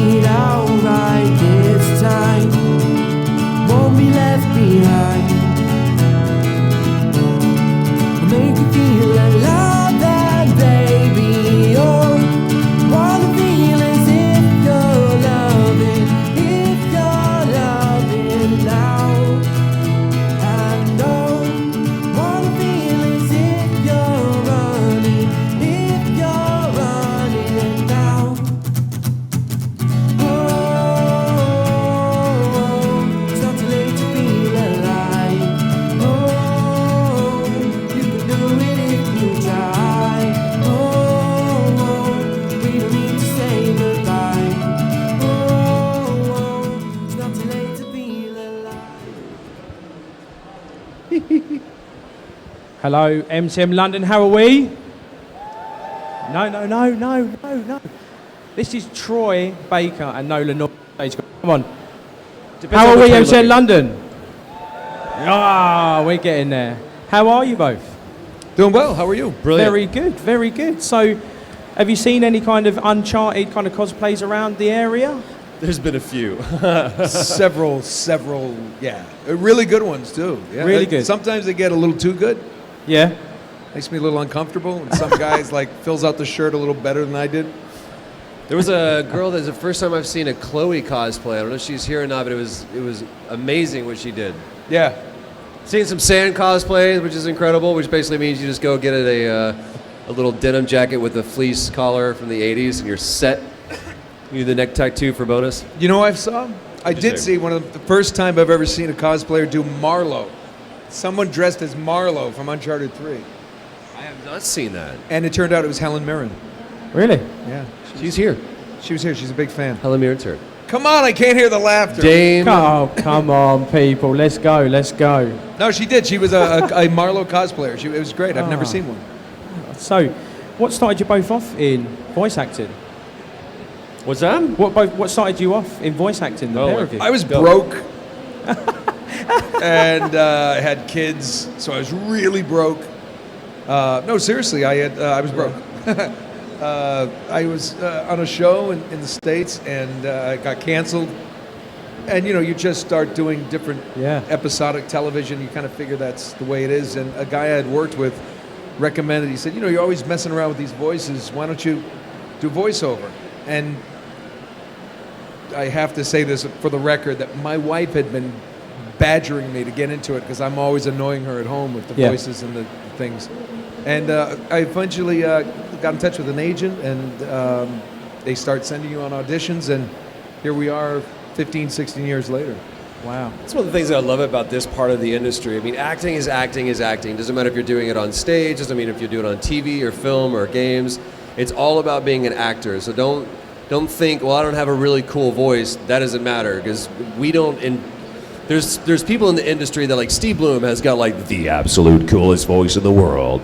it alright this time. Won't be left behind. I'll make you feel alive, that baby. Oh, what I feel is if you're loving now. And oh, what I feel is if you're running now. Oh, it's not too late to feel alive. Oh, you can do it if you try. Oh, we don't need to say goodbye. Oh, it's not too late to feel alive. Hello, MCM London, how are we? No. This is Troy Baker and Nolan. Come on. How are we, MCM London? Ah, we're getting there. How are you both? Doing well. How are you? Brilliant. Very good. So, have you seen any kind of Uncharted kind of cosplays around the area? There's been a few. several, yeah. Really good ones, too. Yeah. Really good. Sometimes they get a little too good. Yeah. Makes me a little uncomfortable. And some guys, fills out the shirt a little better than I did. There was a girl that's the first time I've seen a Chloe cosplay. I don't know if she's here or not, but it was amazing what she did. Yeah. Seen some sand cosplays, which is incredible, which basically means you just go get a little denim jacket with a fleece collar from the 80s, and you're set. You do the neck tattoo for bonus. You know what I saw? I did see one of the first time I've ever seen a cosplayer do Marlowe. Someone dressed as Marlowe from Uncharted 3. I have not seen that. And it turned out it was Helen Mirren. Really? Yeah. She's here. She was here. She's a big fan. Helen Mirren's here. Come on, I can't hear the laughter. Dame. Oh, come on, people. Let's go. No, she did. She was a Marlowe cosplayer. It was great. I've never seen one. So, what started you both off in voice acting? What's that? What started you off in voice acting, the pair of you? I was broke. And I had kids, so I was really broke. No, seriously, I was broke. I was on a show in the States, and it got canceled. And, you just start doing different episodic television. You kind of figure that's the way it is. And a guy I had worked with recommended, he said, you're always messing around with these voices. Why don't you do voiceover? And I have to say this for the record, that my wife had been badgering me to get into it because I'm always annoying her at home with the voices and the things. And I eventually got in touch with an agent, and they start sending you on auditions, and here we are 15, 16 years later. Wow. That's one of the things that I love about this part of the industry. I mean, acting is acting is acting. Doesn't matter if you're doing it on stage, doesn't mean if you do it on TV or film or games. It's all about being an actor. So don't think, well, I don't have a really cool voice. That doesn't matter, because we don't. There's people in the industry that, like Steve Bloom, has got like the absolute coolest voice in the world.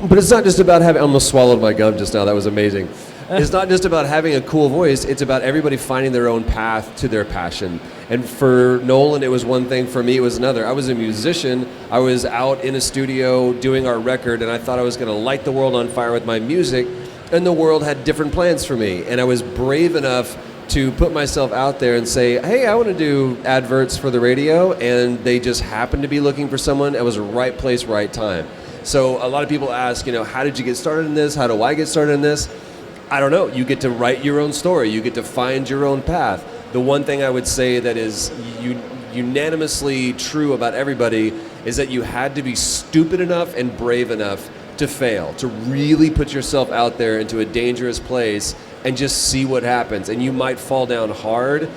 But it's not just about having. I almost swallowed my gum just now. That was amazing. It's not just about having a cool voice. It's about everybody finding their own path to their passion. And for Nolan, it was one thing. For me, it was another. I was a musician. I was out in a studio doing our record, and I thought I was going to light the world on fire with my music. And the world had different plans for me. And I was brave enough to put myself out there and say, hey, I want to do adverts for the radio. And they just happened to be looking for someone. It was the right place, right time. So a lot of people ask, how did you get started in this? How do I get started in this? I don't know. You get to write your own story. You get to find your own path. The one thing I would say that is unanimously true about everybody is that you had to be stupid enough and brave enough to fail, to really put yourself out there into a dangerous place and just see what happens. And you might fall down hard,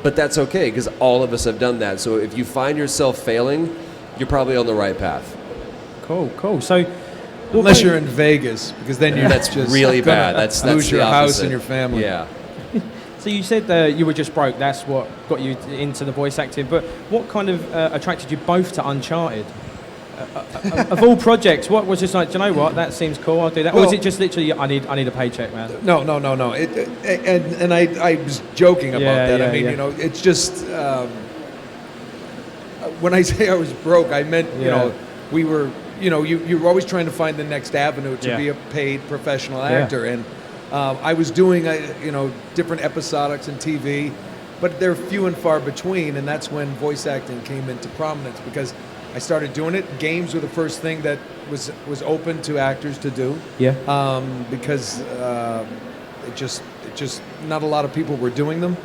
but that's okay, because all of us have done that. So if you find yourself failing, you're probably on the right path. Cool. So, unless you're in Vegas, because then that's just really bad. That's lose your the house opposite. and your family. Yeah. So you said you were just broke. That's what got you into the voice acting. But what kind of attracted you both to Uncharted? Of all projects, what was just like? Do you know what? That seems cool. I'll do that. Or was it just literally, I need a paycheck, man? No. And I was joking about that. Yeah, I mean, it's just when I say I was broke, I meant we were. You're always trying to find the next avenue to be a paid professional actor, and I was doing, different episodics in TV, but they're few and far between, and that's when voice acting came into prominence because I started doing it. Games were the first thing that was open to actors to do. Yeah. Because it just not a lot of people were doing them.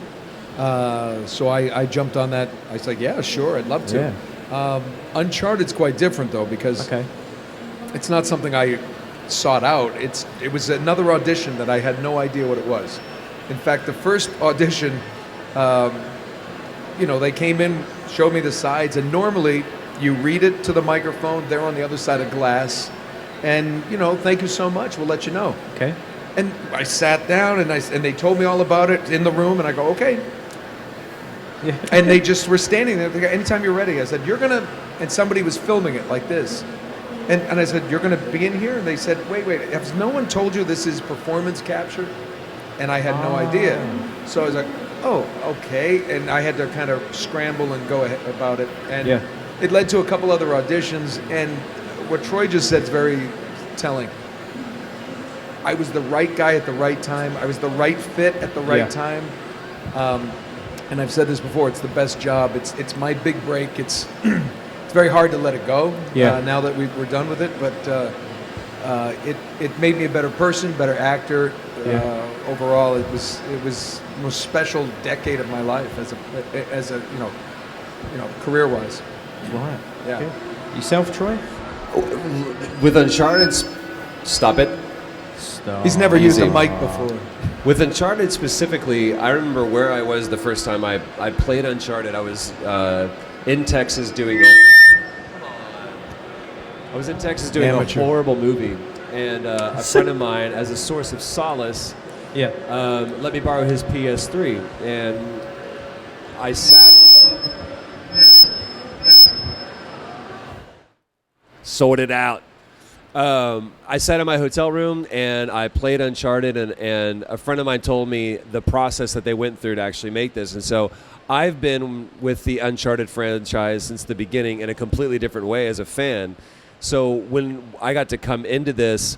So I jumped on that. I was like, yeah, sure, I'd love to. Yeah. Uncharted's quite different though because it's not something I sought out. It was another audition that I had no idea what it was. In fact, the first audition, they came in, showed me the sides, and normally you read it to the microphone. They're on the other side of glass, and thank you so much. We'll let you know. Okay. And I sat down, and they told me all about it in the room, and I go, okay. Yeah. And they just were standing there. They go, anytime you're ready. I said, you're gonna, and somebody was filming it like this. And I said, you're going to be in here? And they said, wait, has no one told you this is performance capture? And I had no idea. So I was like, oh, okay. And I had to kind of scramble and go ahead about it. And it led to a couple other auditions. And what Troy just said is very telling. I was the right guy at the right time. I was the right fit at the right time. And I've said this before, it's the best job. It's my big break. It's very hard to let it go now that we're done with it, but it made me a better person, better actor. Overall, it was the most special decade of my life as a career-wise. Right. Yeah. Okay. Yourself, Troy? With Uncharted, stop it. Stop. He's never used a Easy. mic before. With Uncharted specifically, I remember where I was the first time I played Uncharted. I was in Texas doing a horrible movie, and a friend of mine, as a source of solace, let me borrow his PS3, and I sorted out. I sat in my hotel room and I played Uncharted, and a friend of mine told me the process that they went through to actually make this. And so I've been with the Uncharted franchise since the beginning in a completely different way as a fan. So when I got to come into this,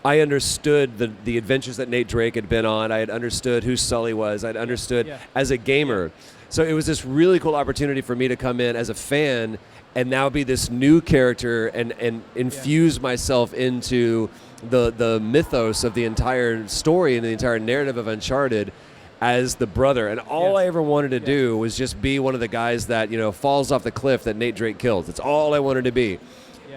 I understood the adventures that Nate Drake had been on. I had understood who Sully was. I'd understood as a gamer. So it was this really cool opportunity for me to come in as a fan and now be this new character and infuse myself into the mythos of the entire story and the entire narrative of Uncharted as the brother. And all I ever wanted to do was just be one of the guys that, falls off the cliff that Nate Drake kills. That's all I wanted to be.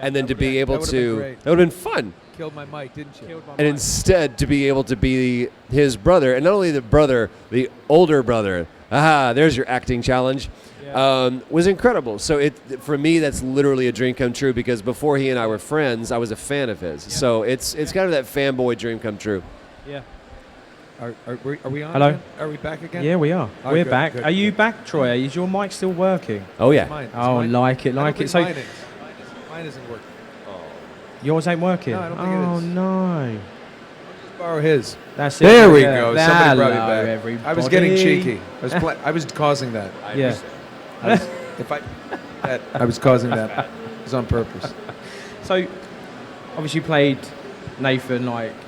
And then to be able to, that would have been fun. Killed my mic, didn't you? And instead to be able to be his brother, and not only the brother, the older brother. Aha, there's your acting challenge. Was incredible. So for me, that's literally a dream come true because before he and I were friends, I was a fan of his. So it's kind of that fanboy dream come true. Yeah. Are we on? Hello? Again? Are we back again? Yeah, we are. Oh, We're good, back. good, Are you good. back, Troy? Is your mic still working? Oh yeah. Mine. Oh, like it. I don't think So mine isn't working. yours ain't working? No, I don't think it is. Oh, no. Just borrow his. That's it. There we Yeah. go. Somebody brought me Hello, back. everybody. I was getting cheeky. I was causing that. Yeah. I was causing that. It was on purpose. So, obviously you played Nathan,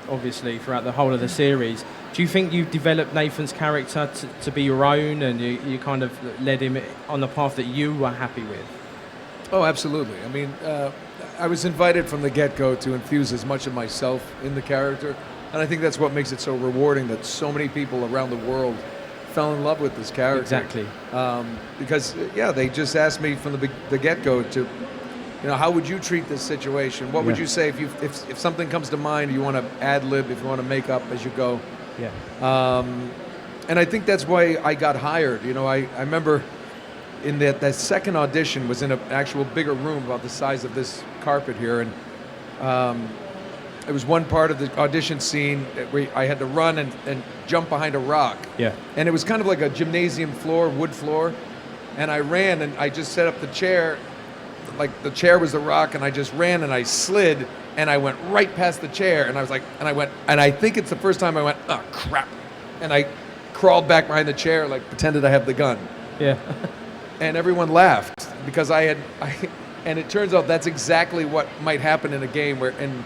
obviously, throughout the whole of the series. Do you think you've developed Nathan's character to be your own and you kind of led him on the path that you were happy with? Oh, absolutely. I mean, I was invited from the get-go to infuse as much of myself in the character, and I think that's what makes it so rewarding that so many people around the world fell in love with this character. Exactly. Because, they just asked me from the get-go to, how would you treat this situation? What would you say if something comes to mind, you want to ad-lib, if you want to make up as you go? Yeah. And I think that's why I got hired. I remember in that second audition was in an actual bigger room about the size of this carpet here, and it was one part of the audition scene where I had to run and jump behind a rock. Yeah. And it was kind of like a gymnasium floor, wood floor, and I ran and I just set up the chair, like the chair was the rock, and I just ran and I slid and I went right past the chair, and I was like, and I think it's the first time I went, oh crap, and I crawled back behind the chair, like pretended I have the gun. Yeah. And everyone laughed because and it turns out that's exactly what might happen in a game and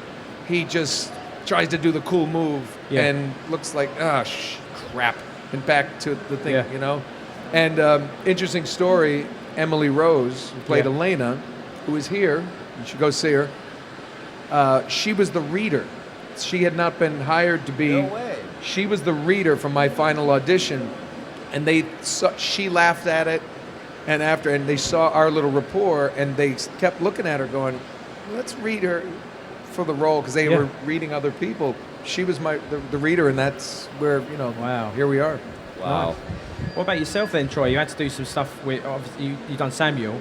he just tries to do the cool move Yeah. and looks like, crap, and back to the thing, Yeah. you know? And interesting story, Emily Rose, who played Yeah. Elena, who is here, you should go see her. She was the reader. She had not been hired to be. No way. She was the reader for my final audition, and she laughed at it, and they saw our little rapport, and they kept looking at her, going, "Let's read her for the role," because they Yeah. were reading other people. She was the reader, and that's where Wow. Here we are. Wow. What about yourself then, Troy? You had to do some stuff with, obviously, you done Samuel.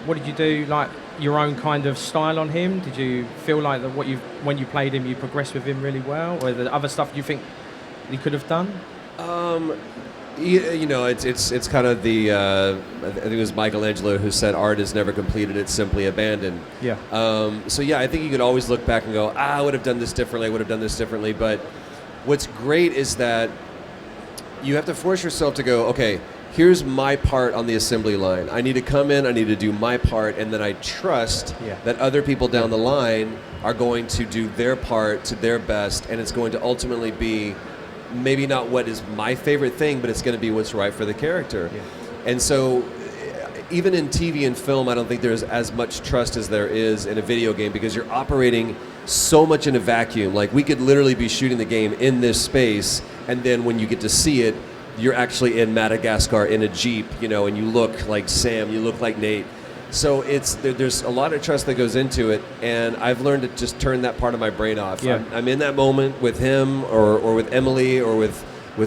What did you do, like your own kind of style on him? Did you feel like that when you played him, you progressed with him really well? Or the other stuff you think you could have done? It's kind of the, I think it was Michelangelo who said art is never completed, it's simply abandoned. Yeah. So yeah, I think you could always look back and go, I would have done this differently, I would have done this differently. But what's great is that you have to force yourself to go, okay, here's my part on the assembly line. I need to come in, I need to do my part, and then I trust that other people down the line are going to do their part to their best, and it's going to ultimately be maybe not what is my favorite thing, but it's going to be what's right for the character. Yeah. And so even in TV and film, I don't think there's as much trust as there is in a video game, because you're operating so much in a vacuum. Like, we could literally be shooting the game in this space, and then when you get to see it, you're actually in Madagascar in a Jeep, and you look like Sam, you look like Nate. So there's a lot of trust that goes into it, and I've learned to just turn that part of my brain off. Yeah. I'm in that moment with him or with Emily or with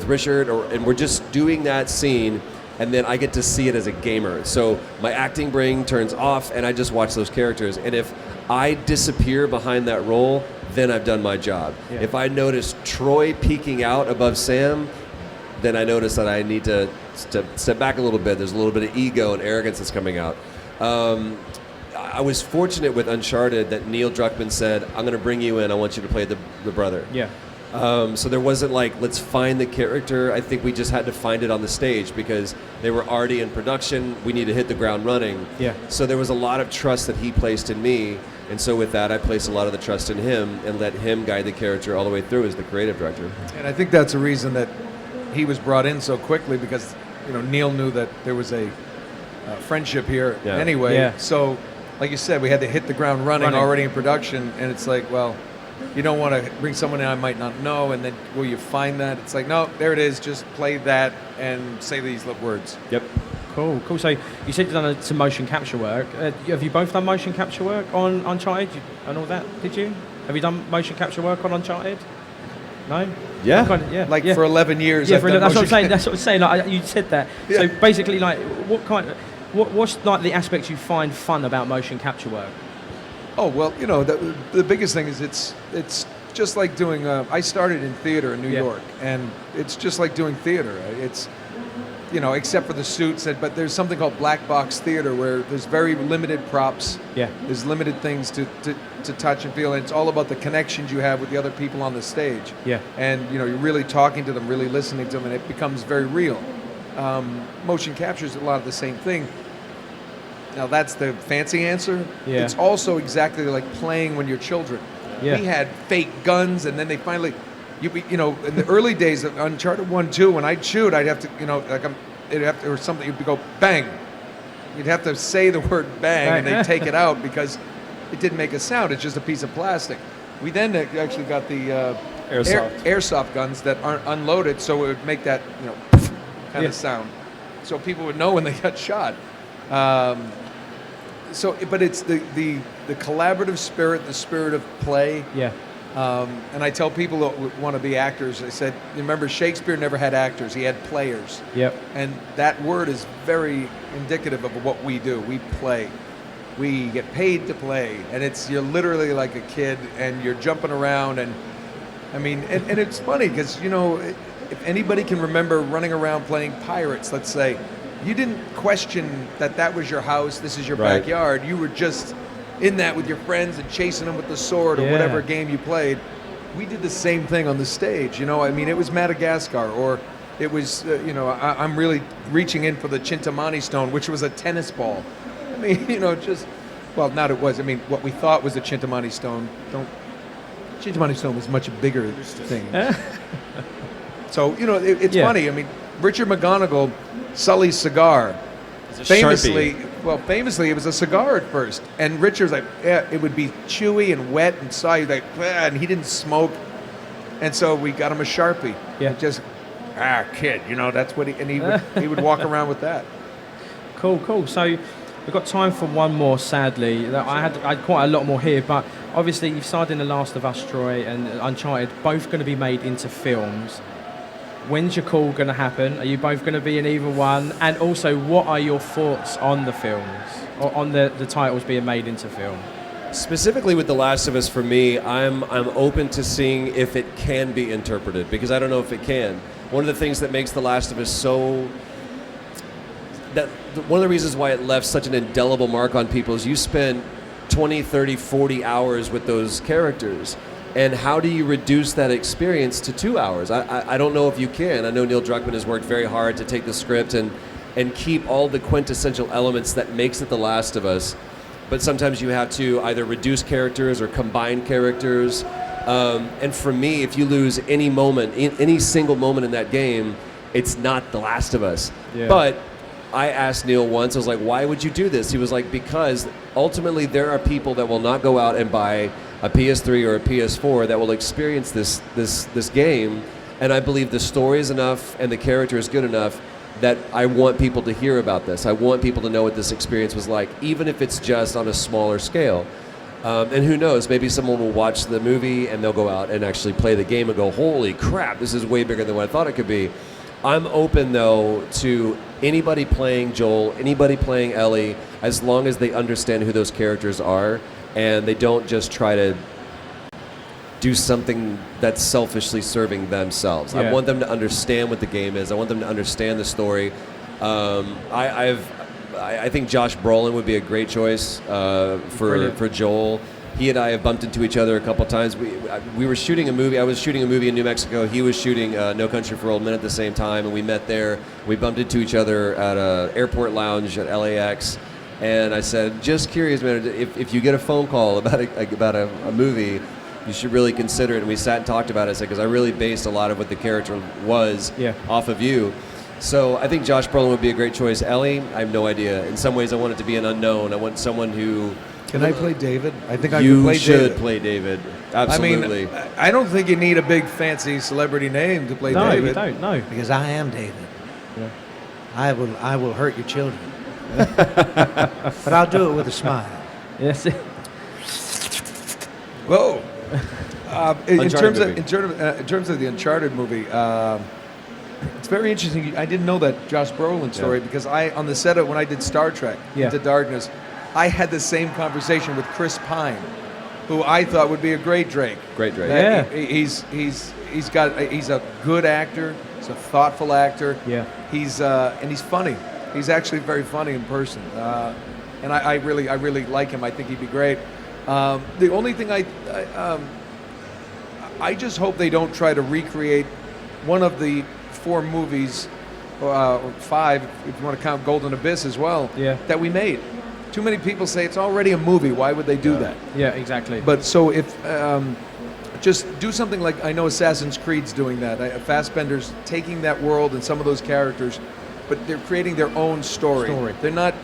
Richard, and we're just doing that scene, and then I get to see it as a gamer. So my acting brain turns off, and I just watch those characters. And if I disappear behind that role, then I've done my job. Yeah. If I notice Troy peeking out above Sam, then I notice that I need to step back a little bit. There's a little bit of ego and arrogance that's coming out. I was fortunate with Uncharted that Neil Druckmann said, I'm going to bring you in, I want you to play the brother. Yeah. So there wasn't like, let's find the character. I think we just had to find it on the stage because they were already in production. We need to hit the ground running. Yeah. So there was a lot of trust that he placed in me. And so with that, I placed a lot of the trust in him and let him guide the character all the way through as the creative director. And I think that's a reason that he was brought in so quickly, because Neil knew that there was a friendship here anyway. Yeah. So, like you said, we had to hit the ground running already in production, and it's like, well, you don't want to bring someone in I might not know, and then will you find that? It's like, no, there it is, just play that and say these words. Yep. Cool. So you said you've done some motion capture work. Have you both done motion capture work on Uncharted and all that? Did you? Have you done motion capture work on Uncharted? No? Yeah. For 11 years. Yeah, I've done that's what I'm motion saying. That's what I'm saying. Like, you said that. Yeah. So basically, like, what's like the aspects you find fun about motion capture work? Oh, well, the biggest thing is it's just like doing, I started in theater in New York, and it's just like doing theater. It's, except for the suits, but there's something called black box theater where there's very limited props. Yeah. There's limited things to touch and feel, and it's all about the connections you have with the other people on the stage. Yeah. And, you're really talking to them, really listening to them, and it becomes very real. Motion capture is a lot of the same thing. Now, that's the fancy answer. Yeah. It's also exactly like playing when you're children. Yeah. We had fake guns, and then they finally, in the early days of Uncharted 1, 2, when I'd shoot, I'd have to, it'd have to, or something, you'd go bang. You'd have to say the word bang, and they'd take it out because it didn't make a sound. It's just a piece of plastic. We then actually got the airsoft guns that aren't unloaded, so it would make that, kind of sound. So people would know when they got shot. But it's the collaborative spirit, the spirit of play. Yeah. And I tell people that want to be actors, I said, remember, Shakespeare never had actors, he had players. Yep. And that word is very indicative of what we do. We play. We get paid to play. And you're literally like a kid, and you're jumping around. And I mean, and it's funny because, if anybody can remember running around playing pirates, let's say, you didn't question that was your house, this is your backyard. You were just in that with your friends and chasing them with the sword or whatever game you played. We did the same thing on the stage. It was Madagascar, or it was, I'm really reaching in for the Chintamani stone, which was a tennis ball. I mean, not it was. I mean, what we thought was a Chintamani stone. Don't Ginger Money's film is much bigger thing. So, you know, it's funny. I mean, Richard McGonigal, Sully's cigar, famously, it was a cigar at first. And Richard was like, yeah, it would be chewy and wet and soggy, like, and he didn't smoke. And so we got him a Sharpie. Yeah. Just, kid, you know, that's what he would walk around with that. Cool. So we've got time for one more, sadly. I had quite a lot more here, but obviously you've starred in The Last of Us, Troy, and Uncharted, both going to be made into films. When's your call going to happen? Are you both going to be in either one? And also, what are your thoughts on the films, or on the titles being made into film? Specifically with The Last of Us, for me, I'm open to seeing if it can be interpreted, because I don't know if it can. One of the things that makes The Last of Us so... one of the reasons why it left such an indelible mark on people is you spent 20, 30, 40 hours with those characters. And how do you reduce that experience to 2 hours? I don't know if you can. I know Neil Druckmann has worked very hard to take the script and keep all the quintessential elements that makes it The Last of Us. But sometimes you have to either reduce characters or combine characters. And for me, if you lose any moment, any single moment in that game, it's not The Last of Us. Yeah. But I asked Neil once, I was like, why would you do this? He was like, because ultimately there are people that will not go out and buy a PS3 or a PS4 that will experience this game, and I believe the story is enough and the character is good enough that I want people to hear about this. I want people to know what this experience was like, even if it's just on a smaller scale. And who knows, maybe someone will watch the movie and they'll go out and actually play the game and go, holy crap, this is way bigger than what I thought it could be. I'm open, though, to anybody playing Joel, anybody playing Ellie, as long as they understand who those characters are and they don't just try to do something that's selfishly serving themselves. Yeah. I want them to understand what the game is. I want them to understand the story. I think Josh Brolin would be a great choice for Joel. He and I have bumped into each other a couple times. We were shooting a movie. I was shooting a movie in New Mexico. He was shooting No Country for Old Men at the same time, and we met there. We bumped into each other at an airport lounge at LAX. And I said, just curious, man, if you get a phone call about a movie, you should really consider it. And we sat and talked about it. I said, because I really based a lot of what the character was off of you. So I think Josh Brolin would be a great choice. Ellie, I have no idea. In some ways, I want it to be an unknown. I want someone who... Can I play David? I think I could play David. You should play David. Absolutely. I mean, I don't think you need a big fancy celebrity name to play David. No, you don't, no. Because I am David. Yeah. I will hurt your children. But I'll do it with a smile. Yes. Whoa. In terms of the Uncharted movie, it's very interesting. I didn't know that Josh Brolin story because on the set of when I did Star Trek Into Darkness, I had the same conversation with Chris Pine, who I thought would be a great Drake. Great Drake. Yeah. He's a good actor. He's a thoughtful actor. Yeah. And he's funny. He's actually very funny in person. And I really like him. I think he'd be great. The only thing I just hope they don't try to recreate one of the 4 movies, or 5, if you want to count Golden Abyss as well, that we made. Too many people say it's already a movie. Why would they do that? Yeah, exactly. But so if just do something like, I know Assassin's Creed's doing that. Fassbender's taking that world and some of those characters, but they're creating their own story. They're not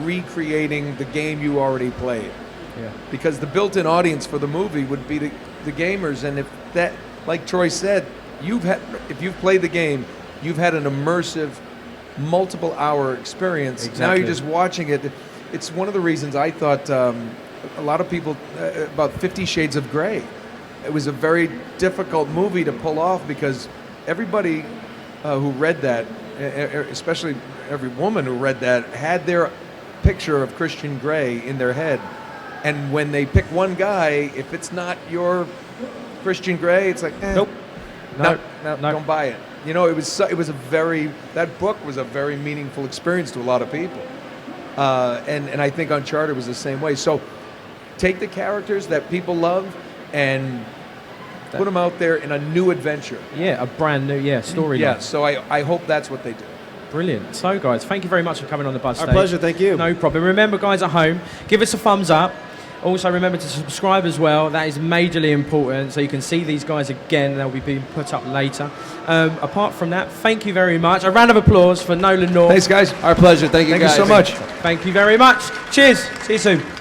recreating the game you already played. Yeah. Because the built-in audience for the movie would be the gamers, and if that, like Troy said, if you've played the game, you've had an immersive, multiple-hour experience. Exactly. Now you're just watching it. It's one of the reasons I thought a lot of people about 50 Shades of Grey. It was a very difficult movie to pull off because everybody who read that, especially every woman who read that, had their picture of Christian Grey in their head. And when they pick one guy, if it's not your Christian Grey, it's like, nope, no, don't buy it. You know, that book was a very meaningful experience to a lot of people. And I think Uncharted was the same way. So take the characters that people love and put them out there in a new adventure. Yeah, a brand new storyline. Yeah, so I hope that's what they do. Brilliant. So, guys, thank you very much for coming on the Buzz Our Stage. pleasure, thank you. No problem. Remember, guys at home, give us a thumbs up. Also, remember to subscribe as well. That is majorly important, so you can see these guys again. They'll be being put up later. Apart from that, thank you very much. A round of applause for Nolan North. Thanks, guys. Our pleasure. Thank you, Thank you guys. so much. Thank you very much. Cheers. See you soon.